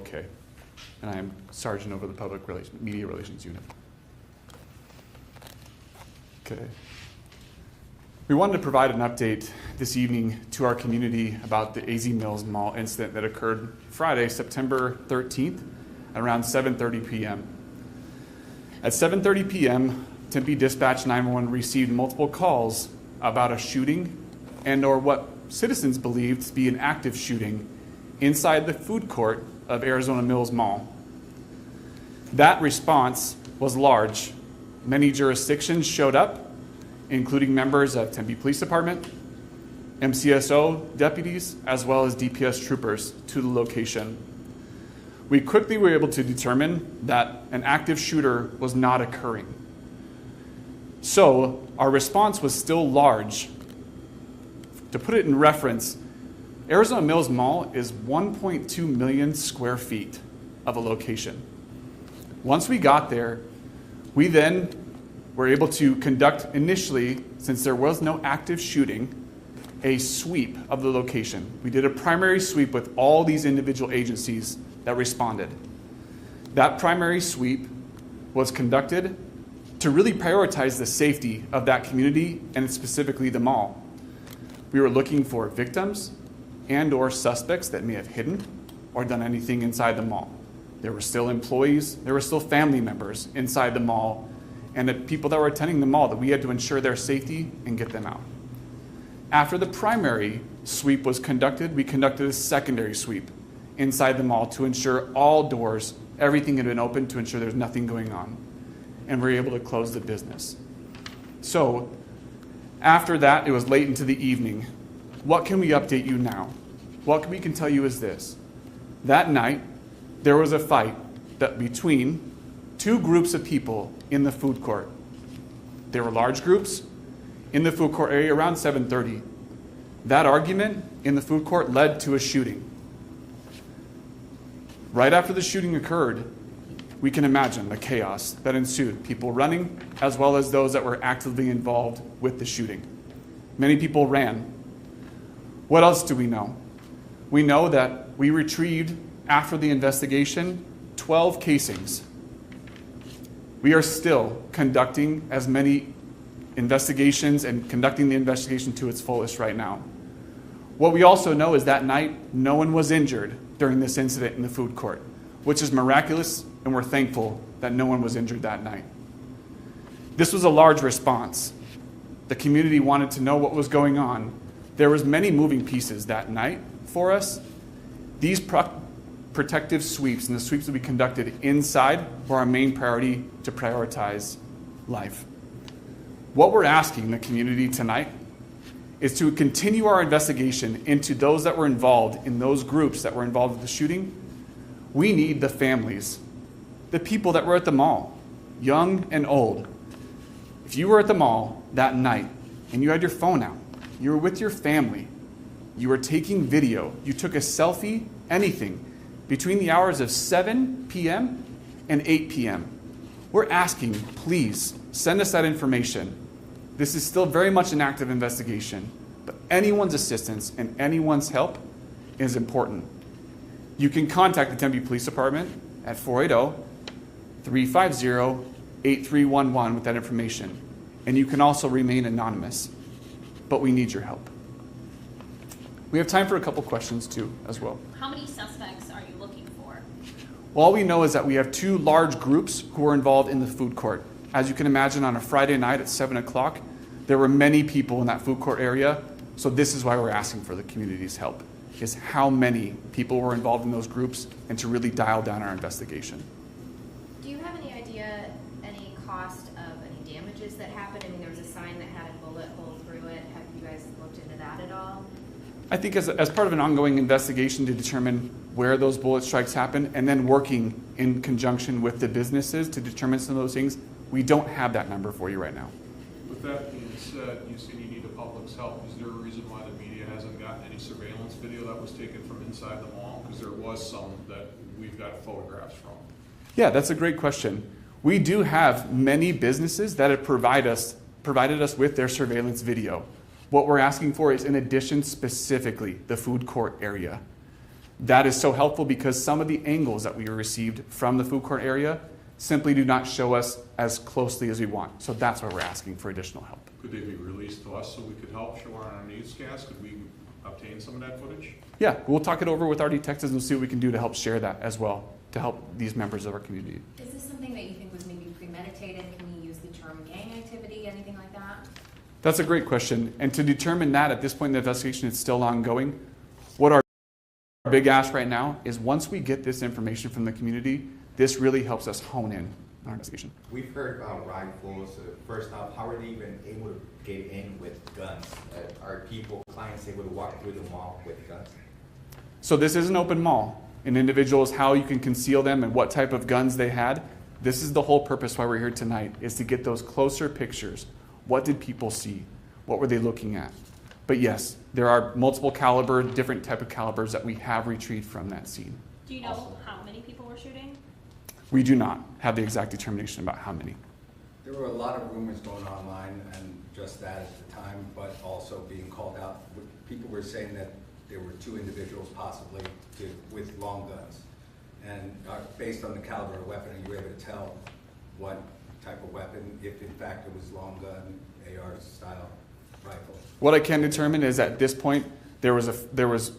okay. And I am Sergeant over the Media Relations Unit. Okay. We wanted to provide an update this evening to our community about the AZ Mills Mall incident that occurred Friday, September 13th, at around 7:30 p.m. At 7:30 p.m., Tempe Dispatch 911 received multiple calls about a shooting and or what citizens believed to be an active shooting inside the food court of Arizona Mills Mall. That response was large. Many jurisdictions showed up, including members of Tempe Police Department, MCSO deputies, as well as DPS troopers to the location. We quickly were able to determine that an active shooter was not occurring. So our response was still large. To put it in reference, Arizona Mills Mall is 1.2 million square feet of a location. Once we got there, we then were able to conduct initially, since there was no active shooting, a sweep of the location. We did a primary sweep with all these individual agencies that responded. That primary sweep was conducted to really prioritize the safety of that community and specifically the mall. We were looking for victims and or suspects that may have hidden or done anything inside the mall. There were still employees, there were still family members inside the mall, and the people that were attending the mall that we had to ensure their safety and get them out. After the primary sweep was conducted, we conducted a secondary sweep inside the mall to ensure all doors, everything had been open to ensure there's nothing going on. And we were able to close the business. So after that, it was late into the evening. What can we update you now? What we can tell you is this. That night, there was a fight between two groups of people in the food court. There were large groups in the food court area around 7:30. That argument in the food court led to a shooting. Right after the shooting occurred, we can imagine the chaos that ensued. People running, as well as those that were actively involved with the shooting. Many people ran. What else do we know? We know that we retrieved, after the investigation, 12 casings. We are still conducting as many investigations and conducting the investigation to its fullest right now. What we also know is that night, no one was injured during this incident in the food court, which is miraculous, and we're thankful that no one was injured that night. This was a large response. The community wanted to know what was going on. There was many moving pieces that night for us. These protective sweeps and the sweeps that we conducted inside were our main priority to prioritize life. What we're asking the community tonight is to continue our investigation into those that were involved in those groups that were involved with the shooting. We need the families, the people that were at the mall, young and old. If you were at the mall that night and you had your phone out, you were with your family, you were taking video, you took a selfie, anything, between the hours of 7 p.m. and 8 p.m., we're asking, please, send us that information. This is still very much an active investigation, but anyone's assistance and anyone's help is important. You can contact the Tempe Police Department at 480-350-8311 with that information. And you can also remain anonymous, but we need your help. We have time for a couple questions too, as well. How many suspects are you looking for? Well, all we know is that we have two large groups who are involved in the food court. As you can imagine, on a Friday night at 7 o'clock, there were many people in that food court area, so this is why we're asking for the community's help, is how many people were involved in those groups and to really dial down our investigation. Do you have any idea, any cost of any damages that happened? I mean, there was a sign that had a bullet hole through it. Have you guys looked into that at all? I think as part of an ongoing investigation to determine where those bullet strikes happened and then working in conjunction with the businesses to determine some of those things, we don't have that number for you right now. With that being said, you said you need the public's help. Is there a reason why the media hasn't gotten any surveillance video that was taken from inside the mall? Because there was some that we've got photographs from. Yeah, that's a great question. We do have many businesses that have provided us with their surveillance video. What we're asking for is, in addition, specifically the food court area. That is so helpful because some of the angles that we received from the food court area simply do not show us as closely as we want. So that's why we're asking for additional help. Could they be released to us so we could help show on our newscast? Could we obtain some of that footage? Yeah, we'll talk it over with our detectives and see what we can do to help share that as well, to help these members of our community. Is this something that you think was maybe premeditated? Can we use the term gang activity, anything like that? That's a great question. And to determine that at this point in the investigation, it's still ongoing. What our big ask right now is once we get this information from the community, this really helps us hone in on our investigation. We've heard about rifles. First off, how are they even able to get in with guns? Are clients able to walk through the mall with guns? So this is an open mall. An individual is how you can conceal them and what type of guns they had. This is the whole purpose why we're here tonight, is to get those closer pictures. What did people see? What were they looking at? But yes, there are multiple caliber, different type of calibers that we have retrieved from that scene. Do you know how many people were shooting? We do not have the exact determination about how many. There were a lot of rumors going online, and just that at the time, but also being called out. People were saying that there were 2 individuals possibly with long guns. And based on the caliber of the weapon, are you able to tell what type of weapon, if in fact it was long gun, AR style rifle? What I can determine is at this point there was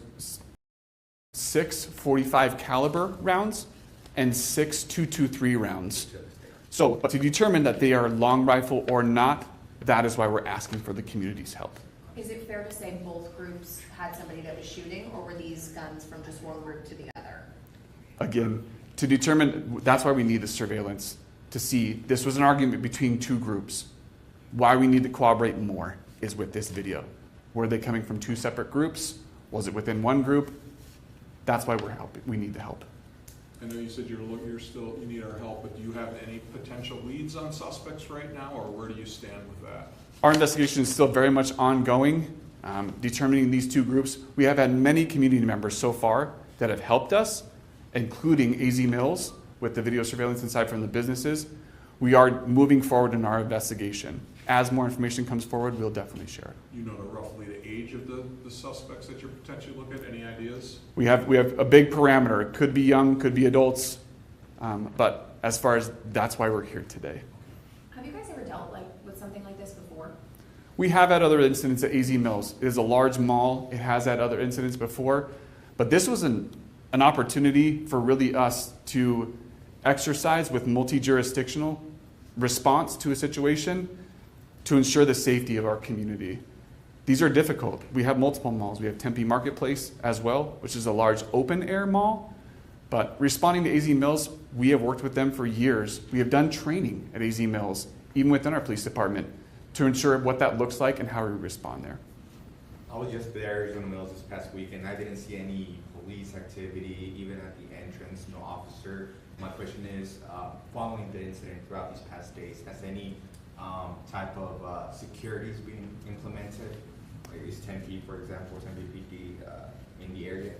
6 .45 caliber rounds and 6 .223 rounds. So to determine that they are long rifle or not, that is why we're asking for the community's help. Is it fair to say both groups had somebody that was shooting, or were these guns from just one group to the other? Again, to determine, that's why we need the surveillance, to see this was an argument between 2 groups. Why we need to corroborate more is with this video. Were they coming from 2 separate groups? Was it within one group? That's why we need the help. I know you said you need our help, but do you have any potential leads on suspects right now, or where do you stand with that? Our investigation is still very much ongoing, determining these 2 groups. We have had many community members so far that have helped us, including AZ Mills with the video surveillance inside from the businesses. We are moving forward in our investigation. As more information comes forward, we'll definitely share it. You know roughly the age of the suspects that you're potentially looking at? Any ideas? We have a big parameter. It could be young, could be adults, but as far as that's why we're here today. Have you guys ever dealt with something like this before? We have had other incidents at AZ Mills. It is a large mall. It has had other incidents before, but this was an opportunity for really us to exercise with multi-jurisdictional response to a situation to ensure the safety of our community. These are difficult. We have multiple malls. We have Tempe Marketplace as well, which is a large open-air mall. But responding to AZ Mills, we have worked with them for years. We have done training at AZ Mills, even within our police department, to ensure what that looks like and how we respond there. I was just there at Arizona Mills this past weekend. I didn't see any police activity, even at the entrance, no officer. My question is, following the incident throughout these past days, has any type of securities being implemented? Like is Tempe, for example, Tempe PD in the area?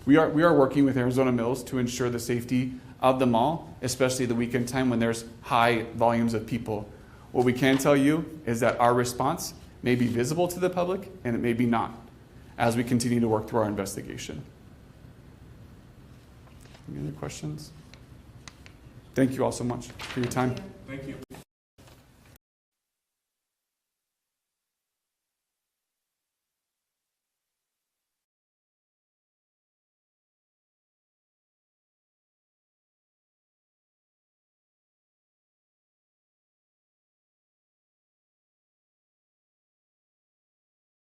We are working with Arizona Mills to ensure the safety of the mall, especially the weekend time when there's high volumes of people. What we can tell you is that our response may be visible to the public and it may be not as we continue to work through our investigation. Any other questions? Thank you all so much for your time. Thank you.